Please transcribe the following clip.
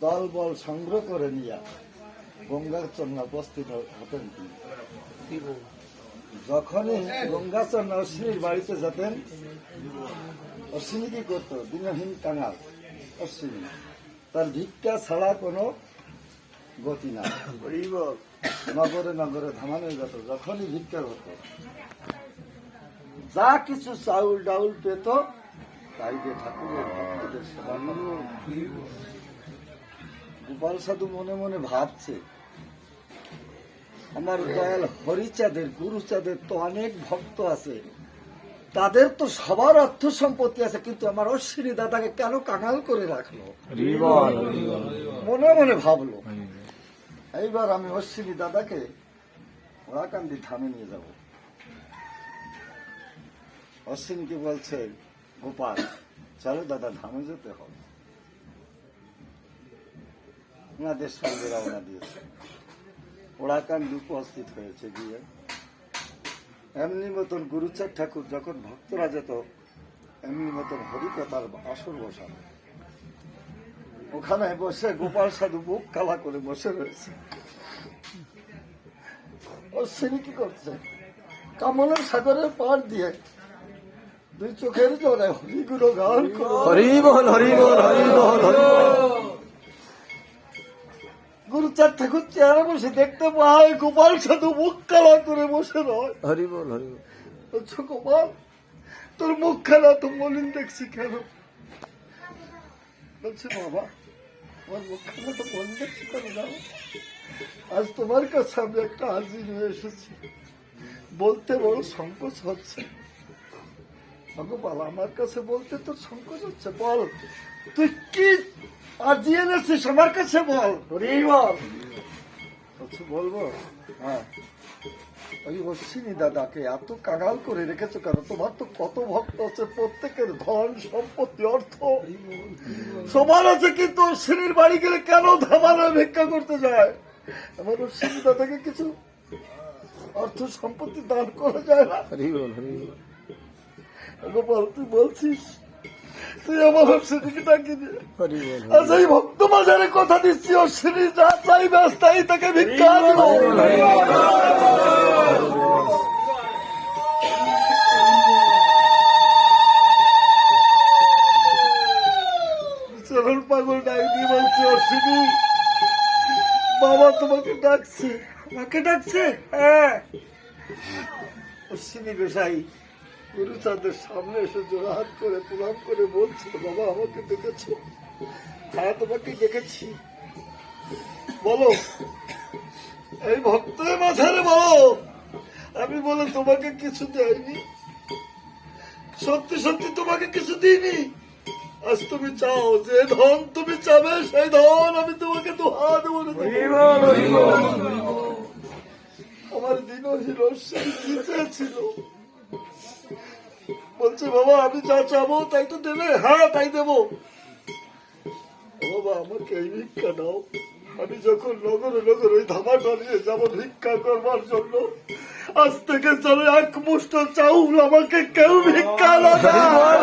দল বল সংগ্রহ করে নিয়ে গঙ্গাচন্না উপস্থিত হতেন। যখনই গঙ্গাচন্না অশ্বিনীর বাড়িতে যেতেন, অশ্বিনী কি করতো? দিনহীন কাঙাল অশ্বিনী, তার ভিক্ষা ছাড়া কোনো গতি না। নগরে নগরে ধামানো যেত, যখনই ভিক্ষা হতো যা কিছু চাউল ডাউল পেত তাই যে ঠাকুরের ভক্তদের সেবা করত। গোপাল সাধু মনে মনে ভাবছে, আমার দয়াল হরিচাঁদের গুরুচাঁদের তো অনেক ভক্ত আছে, তাদের তো সবার অর্থ সম্পত্তি আছে, কিন্তু আমার অশ্বিনী দাদাকে কেন কাঙাল করে রাখলো? মনে মনে ভাবলো, এইবার আমি অশ্বিনী দাদাকে ওরাকান্দি ধামে নিয়ে যাব। অশ্বিনীকে বলছে, গোপাল চলো দাদা, ধামে যেতে হবে। ওনাদের সঙ্গে রওনা দিয়েছে। ওরাকান্দি উপস্থিত হয়েছে। গিয়ে এমনি মতন গুরুচাঁদ ঠাকুর যখন ভক্তরা যেত, এমনি মতন হরিকথার আসর বসানো। ওখানে বসে গোপাল সাধু বুক কালা করে বসে রয়েছে। অশ্বিনী কি করছে? কামলের সাগরের পার দিয়ে দুই চোখের জলে হরিগুলো গান করে হরিবল হরিবল হরিবল হরিবল। গুরুচাঁদ ঠাকুর চেয়ারে বসে দেখতে পায় গোপাল সাধু মুখ কালা করে বসে রয়। হরিবল হরিবল। বলছো, গোপাল তোর মুখ খানা তো মলিন দেখছি কেন? বলছে, বাবা আমার মুখ খানা তো মলিন দেখছি কেন জানো? আজ তোমার কাছে আমি একটা হাজি নিয়ে এসেছি, বলতে বড় সংকোচ হচ্ছে। গোপাল, আমার কাছে বলতে তোর সংকোচ হচ্ছে? বল তুই কি আজি এনেছিস আমার কাছে, বল। বল। বলছে, বলবো? হ্যাঁ। ওই অশ্বিনী দাদাকে এত কাঙাল করে রেখেছো কেন? তোমার তো কত ভক্ত আছে, প্রত্যেকের ধন সম্পত্তি অর্থ সবার আছে, কিন্তু অশ্বিনীর বাড়ি গেলে কেন ধামানো ভিক্ষা করতে যায়? আমার অশ্বিনী দাদাকে কিছু অর্থ সম্পত্তি দান করা যায় না? হরিবল হরিবল। গোপাল, তুই বলছিস তুই আমার অশ্বিনীকে ডাকিনি? হরিবল আজ এই ভক্ত বাজারে কথা দিচ্ছি, অশ্বিনী যা চাইবে আজ তাই তাকে ভিক্ষা দেব। চরণ পাগল ডাক দিয়ে বলছে, অশ্বিনী বাবা তোমাকে ডাকছে। আমাকে ডাকছে? হ্যাঁ। অশ্বিনী গোসাই গুরুচাঁদের সামনে এসে জোড়হাত করে প্রণাম করে বলছে, বাবা আমাকে দেখেছ? হ্যাঁ তোমাকে দেখেছি। বলো, এই ভক্তের মাঝারে বলো, আমি বলে তোমাকে কিছু দেয়নি? সত্যি সত্যি তোমাকে কিছু দিইনি? আজ তুমি চাও, যে ধন তুমি চাবে সেই ধন আমি তোমাকে দুহা দেবো। আমার দিনহীন অশ্বিনী চেয়েছিল, বলছে বাবা আমি যা চাবো তাই তো দেবে? হ্যাঁ তাই দেবো। বাবা আমাকে এই ভিক্ষা দাও, আমি যখন নগরে নগরে ওই ধামাটা নিয়ে যাবো ভিক্ষা করবার জন্য, আজ থেকে চলো এক মুষ্ট চাউল আমাকে কেউ ভিক্ষা না দেয়।